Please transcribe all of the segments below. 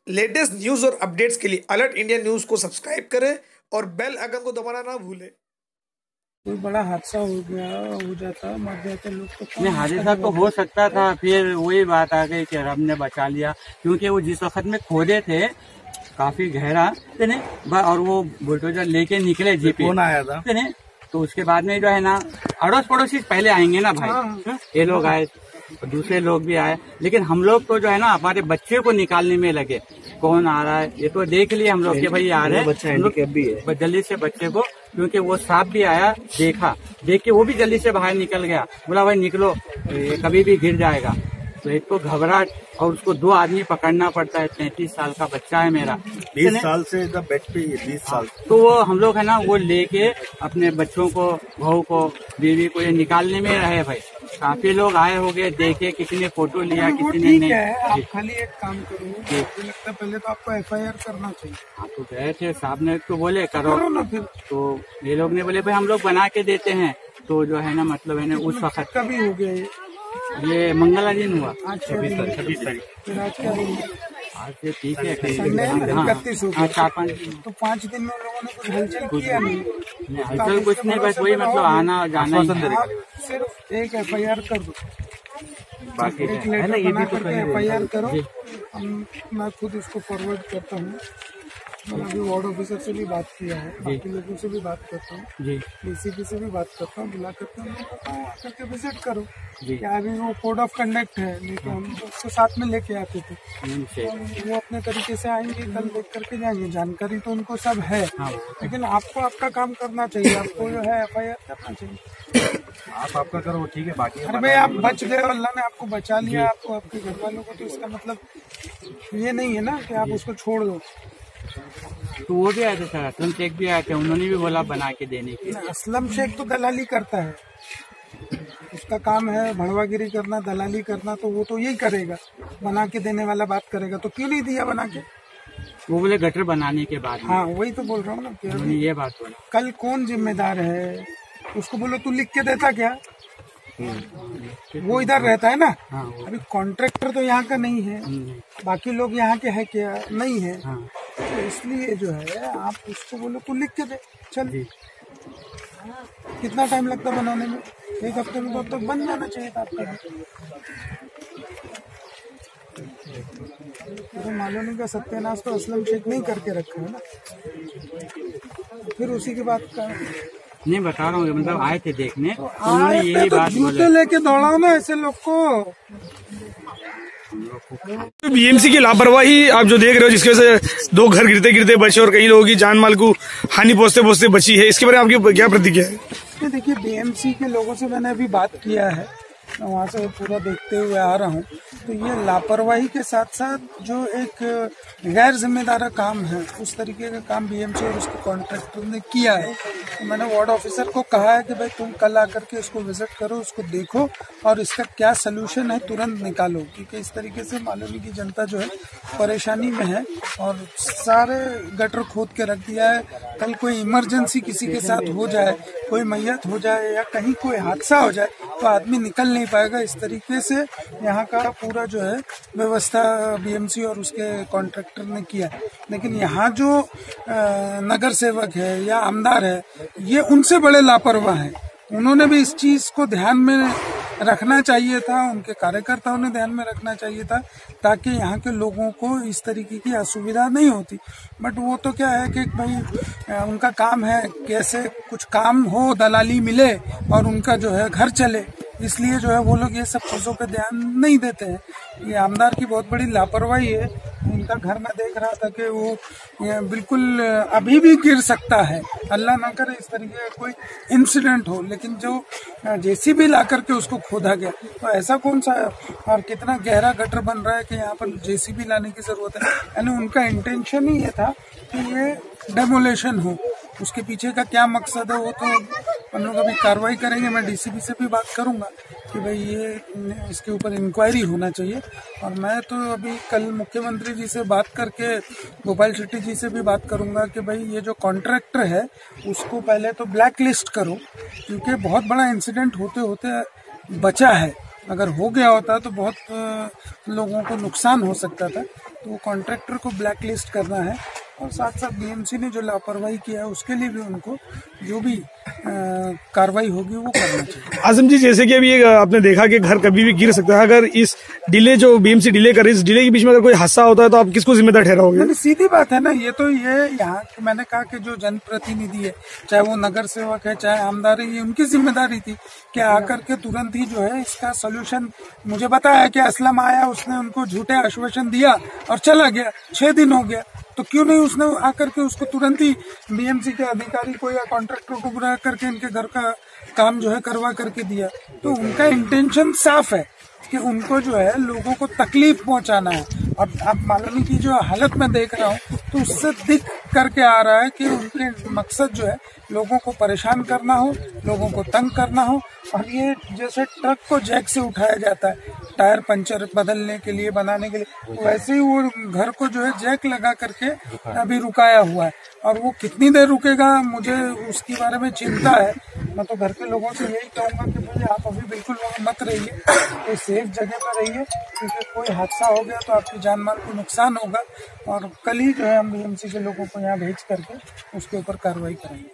Latest news और updates के लिए अलर्ट इंडिया न्यूज को सब्सक्राइब करें और बेल आइकन को दबाना ना भूलें। कोई बड़ा हादसा हो जाता, मर जाते लोग तो नहीं, हादसा तो हो सकता था। फिर वही बात आ गई कि रब ने बचा लिया, क्योंकि वो जिस वक्त में खोदे थे काफी गहरा और वो बुलडोजर लेके निकले जीपी। कौन आया था? तो उसके बाद में जो है ना, अड़ोस पड़ोसी पहले आएंगे ना भाई, ये लोग आए, दूसरे लोग भी आए, लेकिन हम लोग तो जो है ना हमारे बच्चे को निकालने में लगे। कौन आ रहा है ये तो देख लिए हम लोग कि भाई आ रहे हैं, जल्दी से बच्चे को, क्योंकि वो सांप भी आया, देख के वो भी जल्दी से बाहर निकल गया, बोला भाई निकलो, ये कभी भी गिर जाएगा। तो एक तो घबराहट, और उसको 2 आदमी पकड़ना पड़ता है। 33 साल का बच्चा है मेरा, 20 साल से बेड पे 20 साल। तो वो हम लोग है ना वो लेके अपने बच्चों को, बहू को, बीवी को ये निकालने में रहे भाई। काफी लोग आए हो गए, देखे, किसी ने फोटो लिया, किसी ने नहीं। आप खाली एक काम करो, मुझे लगता है पहले तो आपको FIR करना चाहिए। हाँ, तो गए थे साहब ने तो बोले करो ना, फिर तो ये लोग ने बोले भाई हम लोग बना के देते हैं। तो जो है ना मतलब है ना उस वक्त कभी हो गया ये मंगला दिन हुआ, 26 तारीख। फिर आज क्या दिन है? आज ये ठीक है, 31 हो गया। 4-5 दिन। तो 5 दिन में लोगों ने कुछ हलचल किया नहीं? हलचल कुछ नहीं, बस वही मतलब आना जाना ही। आप सिर्फ एक FIR कर दो, बाकी एक लेटर बना करके FIR करो। मैं खुद इसको फॉरवर्ड करता हूँ। मैंने अभी वार्ड ऑफिसर से भी बात किया है, बाकी लोगों से भी बात करता हूँ, DCP से भी बात करता हूँ, बुला करके विजिट करो। क्या अभी वो कोड ऑफ कंडक्ट है, लेकिन हम उसको साथ में लेके आते थे, वो अपने तरीके से आएंगे, कल देख करके जाएंगे। जानकारी तो उनको सब है, लेकिन आपको आपका काम करना चाहिए, आपको जो है FIR करना चाहिए। आप आपका करो, ठीक है। बाकी अरे भाई आप बच गए, अल्लाह ने आपको बचा लिया, आपको आपके घर वालों को, तो इसका मतलब ये नहीं है ना कि आप उसको छोड़ दो। तो वो भी आए थे सर, असलम शेख भी आए थे, उन्होंने भी बोला बना के देने की। असलम शेख तो दलाली करता है, उसका काम है भड़वागिरी करना, दलाली करना, तो वो तो यही करेगा, बना के देने वाला बात करेगा। तो क्यों नहीं दिया बना के? वो बोले गटर बनाने के बाद। हाँ, वही तो बोल रहा हूँ ना, उन्होंने ये बात बोला। कल कौन जिम्मेदार है? उसको बोलो तू लिख के देता क्या? वो इधर रहता है ना। अभी कॉन्ट्रैक्टर तो यहाँ का नहीं है, बाकी लोग यहाँ के हैं क्या? नहीं है। तो इसलिए जो है आप उसको बोलो तू लिख के दे, चल। कितना टाइम लगता बनाने में? 1 हफ्ते में तो अब तक बन जाना चाहिए था आपका। तो मालूम नहीं का सत्यानाश तो असलम शेख नहीं करके रखा है ना, फिर उसी की बात का नहीं बता रहा हूँ, मतलब आए थे देखने, तो उन्होंने यही बात जूते लेके दौड़ाओ ना ऐसे लोग को। BMC की लापरवाही आप जो देख रहे हो, जिसकी वजह से 2 घर गिरते गिरते बचे और कई लोगों की जान माल को हानि पहुंचते पहुंचते बची है, इसके बारे में आपकी क्या प्रतिक्रिया है? देखिए, BMC के लोगों से मैंने अभी बात किया है, मैं वहाँ से पूरा देखते हुए आ रहा हूँ। तो ये लापरवाही के साथ साथ जो एक गैर जिम्मेदार काम है, उस तरीके का काम BMC और उसके कॉन्ट्रैक्टर ने किया है। तो मैंने वार्ड ऑफिसर को कहा है कि भाई तुम कल आकर के इसको विजिट करो, उसको देखो और इसका क्या सलूशन है तुरंत निकालो, क्योंकि इस तरीके से मालूम की जनता जो है परेशानी में है और सारे गटर खोद के रख दिया है। कल कोई इमरजेंसी किसी के साथ हो जाए, कोई मैयत हो जाए या कहीं कोई हादसा हो जाए, तो आदमी निकल नहीं पाएगा। इस तरीके से यहाँ का पूरा जो है व्यवस्था BMC और उसके कॉन्ट्रैक्टर ने किया। लेकिन यहाँ जो नगर सेवक है या आमदार है, ये उनसे बड़े लापरवाह हैं। उन्होंने भी इस चीज को ध्यान में रखना चाहिए था, उनके कार्यकर्ताओं ने ध्यान में रखना चाहिए था, ताकि यहाँ के लोगों को इस तरीके की असुविधा नहीं होती। बट वो तो क्या है कि भाई उनका काम है, कैसे कुछ काम हो, दलाली मिले और उनका जो है घर चले, इसलिए जो है वो लोग ये सब चीजों पे ध्यान नहीं देते हैं। ये आमदार की बहुत बड़ी लापरवाही है। उनका घर में देख रहा था कि वो बिल्कुल अभी भी गिर सकता है, अल्लाह ना करे इस तरीके का कोई इंसिडेंट हो, लेकिन जो JCB ला करके उसको खोदा गया, तो ऐसा कौन सा और कितना गहरा गटर बन रहा है कि यहाँ पर JCB लाने की जरूरत है? यानी उनका इंटेंशन ही ये था कि ये डेमोलेशन हो। उसके पीछे का क्या मकसद है वो तो हम लोग अभी कार्रवाई करेंगे। मैं DCP से भी बात करूंगा कि भाई ये इसके ऊपर इंक्वायरी होना चाहिए। और मैं तो अभी कल मुख्यमंत्री जी से बात करके गोपाल शेट्टी जी से भी बात करूंगा कि भाई ये जो कॉन्ट्रैक्टर है उसको पहले तो ब्लैक लिस्ट करो, क्योंकि बहुत बड़ा इंसिडेंट होते होते बचा है। अगर हो गया होता तो बहुत लोगों को नुकसान हो सकता था। तो कॉन्ट्रैक्टर को ब्लैक लिस्ट करना है और साथ साथ बीएमसी ने जो लापरवाही किया है उसके लिए भी उनको जो भी कार्रवाई होगी वो करना चाहिए। आजम जी, जैसे कि अभी आपने देखा कि घर कभी भी गिर सकता है, अगर इस डिले जो बीएमसी डिले कर रही है, इस डिले के बीच में अगर कोई हादसा होता है तो आप किसको जिम्मेदार ठहराओगे? सीधी बात है ना, ये यहाँ मैंने कहा कि जो जनप्रतिनिधि है, चाहे वो नगर सेवक है चाहे आमदार है, ये उनकी जिम्मेदारी थी कि आकर के तुरंत ही जो है इसका सोल्यूशन मुझे बताया कि असलम आया, उसने उनको झूठे आश्वासन दिया और चला गया। 6 दिन हो गया, तो क्यों नहीं उसने आकर के उसको तुरंत ही बीएमसी के अधिकारी को या कॉन्ट्रैक्टर को बुला करके इनके घर का काम जो है करवा करके दिया। तो उनका इंटेंशन साफ है कि उनको जो है लोगों को तकलीफ पहुंचाना है। और अब मालूम की जो हालत में देख रहा हूँ तो उससे दिख करके आ रहा है कि उनके मकसद जो है लोगों को परेशान करना हो, लोगों को तंग करना हो। और ये जैसे ट्रक को जैक से उठाया जाता है टायर पंचर बदलने के लिए, बनाने के लिए, वैसे ही वो घर को जो है जैक लगा करके अभी रुकाया हुआ है। और वो कितनी देर रुकेगा मुझे उसके बारे में चिंता है। मैं तो घर के लोगों से यही कहूंगा कि भाई आप अभी बिल्कुल वहाँ मत रहिए, कोई सेफ जगह पर रहिए, क्योंकि कोई हादसा हो गया तो आपकी जान माल को नुकसान होगा। और कल ही जो है हम बीएमसी के लोगों को यहाँ भेज करके उसके ऊपर कार्रवाई करेंगे।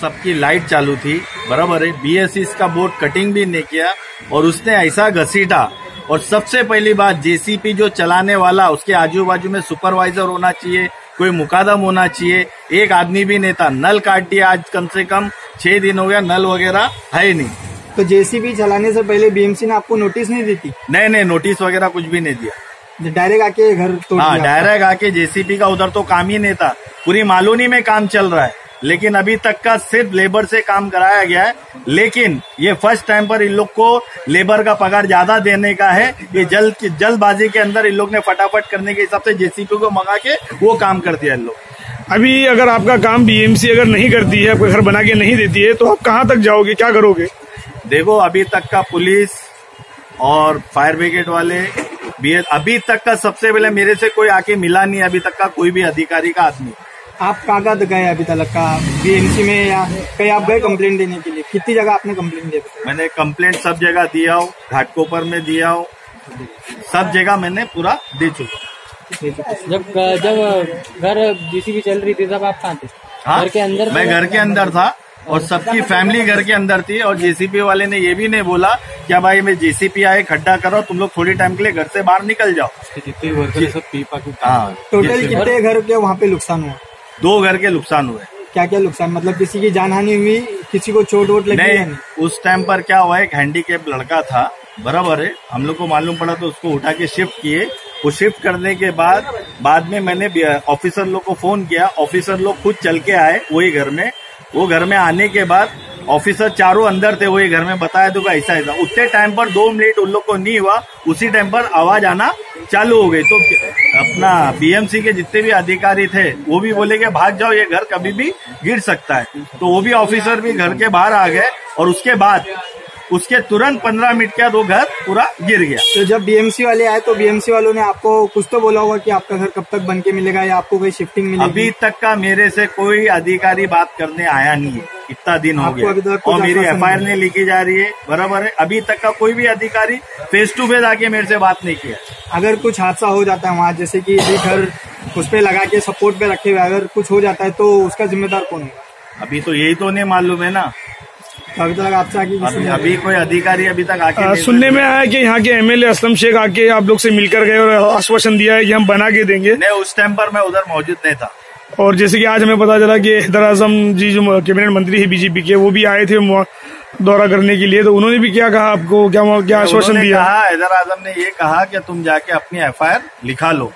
सबकी लाइट चालू थी, बराबर है, बीएससी का बोर्ड कटिंग भी नहीं किया और उसने ऐसा घसीटा। और सबसे पहली बात, जेसीपी जो चलाने वाला उसके आजू बाजू में सुपरवाइजर होना चाहिए, कोई मुकादम होना चाहिए। एक आदमी भी नहीं था, नल काट दिया। आज कम से कम 6 दिन हो गया, नल वगैरह है ही नहीं। तो जेसीबी चलाने से पहले बीएमसी ने आपको नोटिस नहीं दी थी? नहीं, नोटिस वगैरह कुछ भी नहीं दिया, डायरेक्ट आके घर तोड़ दिया? हाँ, डायरेक्ट आके जेसीबी का उधर तो काम ही नहीं था, पूरी मालूनी में काम चल रहा है, लेकिन अभी तक का सिर्फ लेबर से काम कराया गया है। लेकिन ये फर्स्ट टाइम पर इन लोग को लेबर का पगार ज्यादा देने का है। ये जल्दबाजी के अंदर इन लोग ने फटाफट करने के हिसाब से जेसीपी को मंगा के वो काम कर दिया इन लोग। अभी अगर आपका काम बीएमसी अगर नहीं करती है, आपको घर बना के नहीं देती है, तो आप कहाँ तक जाओगे, क्या करोगे? देखो, अभी तक का पुलिस और फायर ब्रिगेड वाले अभी तक का सबसे पहले मेरे से कोई आके मिला नहीं, अभी तक का कोई भी अधिकारी का आदमी। आप कहाँ गए अभी तक का बीएमसी में, या कहीं आप गए कंप्लेंट देने के लिए? कितनी जगह आपने कंप्लेंट दिया? मैंने कंप्लेंट सब जगह दिया हूँ, घाटकोपर में दिया हूँ, सब जगह मैंने पूरा दे चुका। जब घर जेसीबी चल रही थी तब आप कहाँ थे? हाँ, घर के अंदर? मैं घर के अंदर था और सबकी फैमिली घर के अंदर थी। और जेसीपी वाले ने ये भी नहीं बोला क्या भाई मैं जेसीपी आए खड्डा करो, तुम लोग थोड़ी टाइम के लिए घर से बाहर निकल जाओ। हाँ, टोटल कितने घर के वहाँ पे नुकसान हुआ? 2 घर के नुकसान हुए। क्या क्या नुकसान, मतलब किसी की जानहानि हुई, किसी को चोट वोट लगी? नहीं, उस टाइम पर क्या हुआ, एक हैंडीकैप लड़का था, बराबर है, हम लोग को मालूम पड़ा तो उसको उठा के शिफ्ट किए। वो शिफ्ट करने के बाद में मैंने ऑफिसर लोग को फोन किया, ऑफिसर लोग खुद चल के आए वही घर में। वो घर में आने के बाद ऑफिसर चारों अंदर थे वही घर में, बताया तो ऐसा ऐसा। उतने टाइम पर 2 मिनट उन लोग को नहीं हुआ, उसी टाइम पर आवाज आना चालू हो गई। तो अपना बीएमसी के जितने भी अधिकारी थे वो भी बोले कि भाग जाओ, ये घर कभी भी गिर सकता है। तो वो भी ऑफिसर भी घर के बाहर आ गए और उसके बाद उसके तुरंत 15 मिनट के बाद वो घर पूरा गिर गया। तो जब बीएमसी वाले आए तो बीएमसी वालों ने आपको कुछ तो बोला होगा कि आपका घर कब तक बन के मिलेगा या आपको कोई शिफ्टिंग मिलेगी? अभी तक का मेरे से कोई अधिकारी बात करने आया नहीं है, इतना दिन हो गया और मेरी एफआईआर नहीं लिखी जा रही है, बराबर है। अभी तक का कोई भी अधिकारी फेस टू फेस आके मेरे से बात नहीं किया। अगर कुछ हादसा हो जाता है वहाँ, जैसे कि घर उस पे लगा के सपोर्ट पे रखे हुए, अगर कुछ हो जाता है तो उसका जिम्मेदार कौन है? अभी तो यही तो नहीं मालूम है ना। अभी तक आपसे आगे अभी कोई अधिकारी अभी तक आके सुनने में आया कि यहाँ के एमएलए असलम शेख आके आप लोग से मिलकर गए और आश्वासन दिया है कि हम बना के देंगे। नहीं, उस टाइम पर मैं उधर मौजूद नहीं था। और जैसे कि आज हमें पता चला कि हैदर आजम जी जो कैबिनेट मंत्री है बीजेपी के, वो भी आए थे दौरा करने के लिए, तो उन्होंने भी क्या कहा आपको, क्या आश्वासन दिया? हैदर आजम ने ये कहा कि तुम जाके अपनी एफआईआर लिखा लो,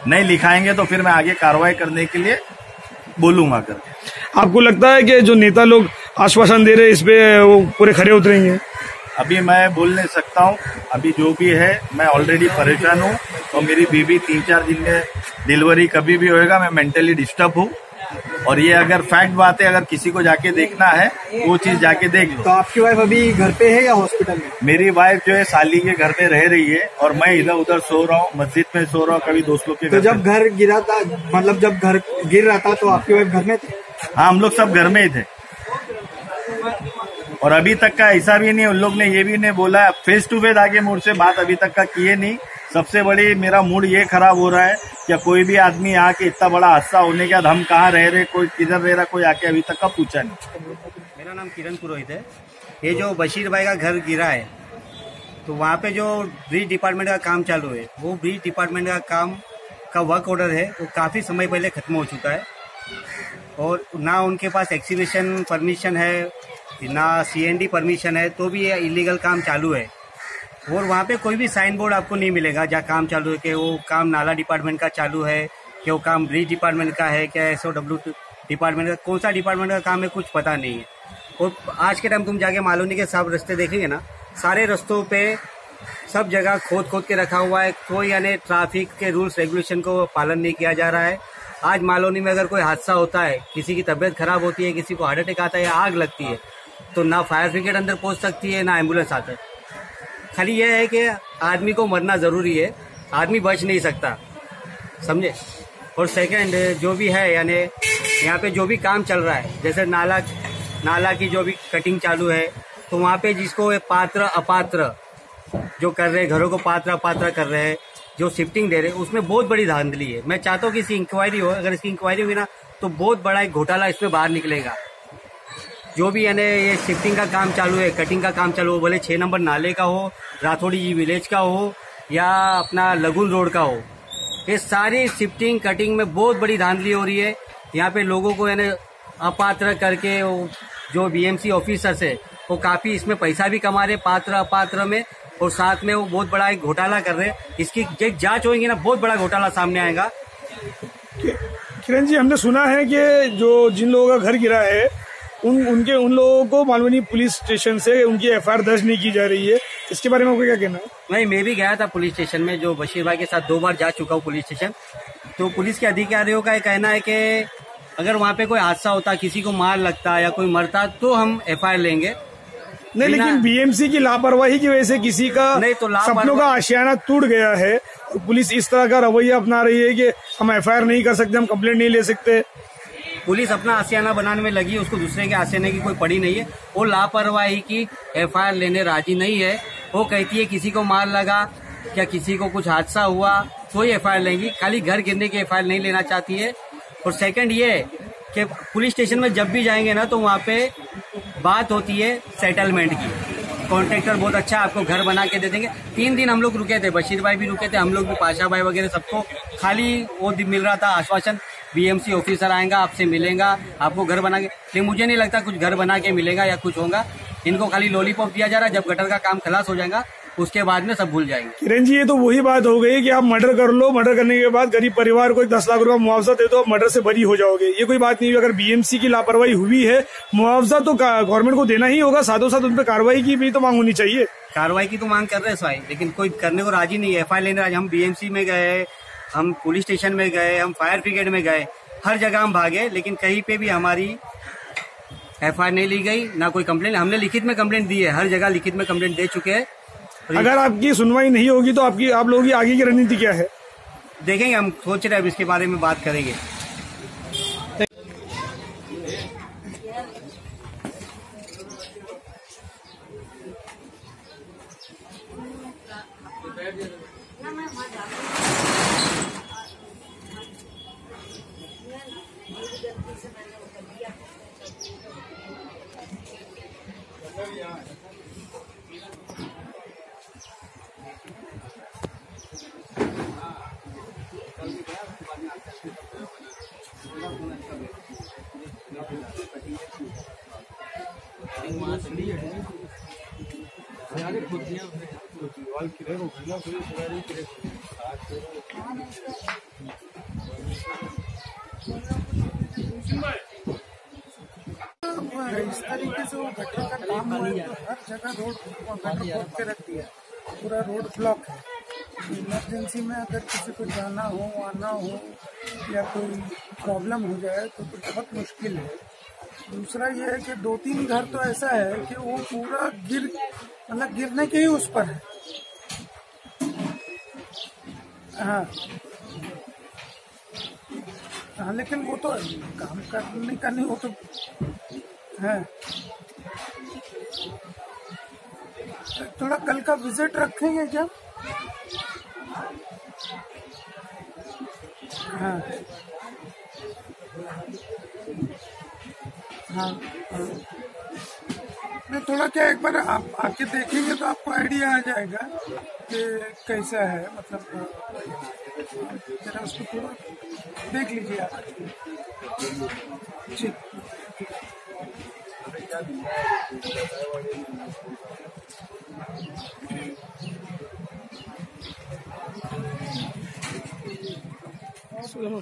नहीं लिखाएंगे तो फिर मैं आगे कार्रवाई करने के लिए बोलूंगा करके। आपको लगता है कि जो नेता लोग आश्वासन दे रहे हैं इस पे वो पूरे खरे उतरेंगे? अभी मैं बोल नहीं सकता हूँ, अभी जो भी है मैं ऑलरेडी परेशान हूँ और मेरी बीवी 3-4 दिन में डिलीवरी कभी भी होएगा, मैं मेंटली डिस्टर्ब हूँ। और ये अगर फैक्ट बात है, अगर किसी को जाके देखना है वो चीज जाके देख लो। तो आपकी वाइफ अभी घर पे है या हॉस्पिटल में? मेरी वाइफ जो है साली के घर में रह रही है और मैं इधर उधर सो रहा हूँ, मस्जिद में सो रहा हूँ, कभी दोस्त लोग के घर। तो जब घर गिरा था, मतलब जब घर गिर रहा था तो आपकी वाइफ घर में थे? हाँ, हम लोग सब घर में ही थे। और अभी तक का ऐसा भी नहीं, उन लोग ने ये भी नहीं बोला, फेस टू फेस आगे मुझसे बात अभी तक का किए नहीं, सबसे बड़ी मेरा मूड ये खराब हो रहा है कि कोई भी आदमी आके इतना बड़ा हादसा होने के बाद हम कहाँ रह रहे, कोई किधर रह रहा, कोई आके अभी तक का पूछा नहीं। मेरा नाम किरण पुरोहित है। ये जो बशीर भाई का घर गिरा है, तो वहाँ पे जो ब्रिज डिपार्टमेंट का काम चालू है, वो ब्रिज डिपार्टमेंट का काम का वर्क ऑर्डर है, वो काफ़ी समय पहले खत्म हो चुका है और ना उनके पास एक्सीबिशन परमिशन है, ना CND परमिशन है, तो भी ये इलीगल काम चालू है। और वहाँ पे कोई भी साइन बोर्ड आपको नहीं मिलेगा जहाँ काम चालू है कि वो काम नाला डिपार्टमेंट का चालू है, कि वो काम ब्रिज डिपार्टमेंट का है, क्या SOW डिपार्टमेंट का, कौन सा डिपार्टमेंट का काम है, कुछ पता नहीं है। और आज के टाइम तुम जाके मालूनी के सब रास्ते देखेंगे ना, सारे रास्तों पे सब जगह खोद के रखा हुआ है, कोई यानी ट्रैफिक के रूल्स रेगुलेशन को पालन नहीं किया जा रहा है। आज मालूनी में अगर कोई हादसा होता है, किसी की तबीयत खराब होती है, किसी को हार्ट अटैक आता है या आग लगती है, तो ना फायर ब्रिगेड अंदर पहुंच सकती है, ना एम्बुलेंस आता है। खाली यह है कि आदमी को मरना जरूरी है, आदमी बच नहीं सकता, समझे। और सेकंड जो भी है यानी यहाँ पे जो भी काम चल रहा है, जैसे नाला की जो भी कटिंग चालू है, तो वहाँ पे जिसको पात्र अपात्र जो कर रहे हैं, घरों को पात्र अपात्र कर रहे हैं, जो शिफ्टिंग दे रहे हैं, उसमें बहुत बड़ी धांधली है। मैं चाहता हूँ कि इसकी इंक्वायरी हो, अगर इसकी इंक्वायरी हुई ना तो बहुत बड़ा एक घोटाला इसमें बाहर निकलेगा। जो भी यानी ये शिफ्टिंग का काम चालू है, कटिंग का काम चालू हो, भले 6 नंबर नाले का हो, राथोड़ी जी विलेज का हो या अपना लगुन रोड का हो, ये सारी शिफ्टिंग कटिंग में बहुत बड़ी धांधली हो रही है। यहाँ पे लोगों को यानी अपात्र करके जो BMC ऑफिसर्स है वो काफी इसमें पैसा भी कमा रहे पात्र अपात्र में, और साथ में वो बहुत बड़ा एक घोटाला कर रहे हैं। इसकी एक जांच होगी ना, बहुत बड़ा घोटाला सामने आएगा। किरण जी, हमने सुना है कि जो जिन लोगों का घर गिरा है उन लोगों को मालूनी पुलिस स्टेशन से उनकी FIR दर्ज नहीं की जा रही है, इसके बारे में आपको क्या कहना है? नहीं, मैं भी गया था पुलिस स्टेशन में, जो बशीर भाई के साथ 2 बार जा चुका हूँ पुलिस स्टेशन। तो पुलिस के अधिकारियों का कहना है कि अगर वहाँ पे कोई हादसा होता, किसी को मार लगता या कोई मरता, तो हम FIR लेंगे। नहीं, लेकिन BMC की लापरवाही की वजह से किसी का नहीं तो सपनों का आशियाना टूट गया है और पुलिस इस तरह का रवैया अपना रही है कि हम FIR नहीं कर सकते, हम कंप्लेंट नहीं ले सकते। पुलिस अपना आशियाना बनाने में लगी है, उसको दूसरे के आशियाने की कोई पड़ी नहीं है। वो लापरवाही की FIR लेने राजी नहीं है। वो कहती है किसी को मार लगा या किसी को कुछ हादसा हुआ तो ही FIR लेंगी, खाली घर गिरने की FIR नहीं लेना चाहती है। और सेकंड ये कि पुलिस स्टेशन में जब भी जाएंगे ना, तो वहाँ पे बात होती है सेटलमेंट की। कॉन्ट्रैक्टर बहुत अच्छा आपको घर बना के दे देंगे। 3 दिन हम लोग रुके थे, बशीर भाई भी रुके थे, हम लोग भी, पाशा भाई वगैरह, सबको खाली वो मिल रहा था आश्वासन, BMC ऑफिसर आएगा, आपसे मिलेगा, आपको घर बना के। लेकिन मुझे नहीं लगता कुछ घर बना के मिलेगा या कुछ होगा। इनको खाली लॉलीपॉप दिया जा रहा है। जब गटर का काम खलास हो जाएगा उसके बाद में सब भूल जाएंगे। किरण जी, ये तो वही बात हो गई कि आप मर्डर कर लो, मर्डर करने के बाद गरीब परिवार को 10 लाख रुपया मुआवजा दे दो, आप मर्डर से बरी हो जाओगे। ये कोई बात नहीं है। अगर BMC की लापरवाही हुई है, मुआवजा तो गवर्नमेंट को देना ही होगा, साथों साथ उन पर कार्रवाई की भी तो मांग होनी चाहिए। कार्रवाई की तो मांग कर रहे हैं भाई, लेकिन कोई करने को राजी नहीं है। FIR लेने राजी। हम BMC में गए, हम पुलिस स्टेशन में गए, हम फायर ब्रिगेड में गए, हर जगह हम भागे, लेकिन कहीं पे भी हमारी FIR नहीं ली गई, ना कोई कंप्लेंट। हमने लिखित में कंप्लेंट दी है, हर जगह लिखित में कंप्लेंट दे चुके हैं। अगर आपकी सुनवाई नहीं होगी तो आप लोगों की आगे की रणनीति क्या है? देखेंगे, हम सोच रहे हैं, अब इसके बारे में बात करेंगे। इस तरीके से वो गटर का काम हुआ है, तो हर जगह रोड गटर खोद के रख दिया, पूरा रोड ब्लॉक है। इमरजेंसी में अगर किसी को जाना हो, आना हो या कोई प्रॉब्लम हो जाए तो बहुत मुश्किल है। दूसरा ये है कि 2-3 घर तो ऐसा है कि वो पूरा मतलब गिरने के ही उस पर है। हाँ, लेकिन वो तो काम करने का नहीं, वो तो है। थोड़ा कल का विजिट रखेंगे क्या? हाँ हाँ हाँ। नहीं, थोड़ा क्या एक बार आप आके देखेंगे तो आपको आइडिया आ जाएगा कि कैसा है, मतलब जरा उसको थोड़ा देख लीजिए आप। ठीक। चलो।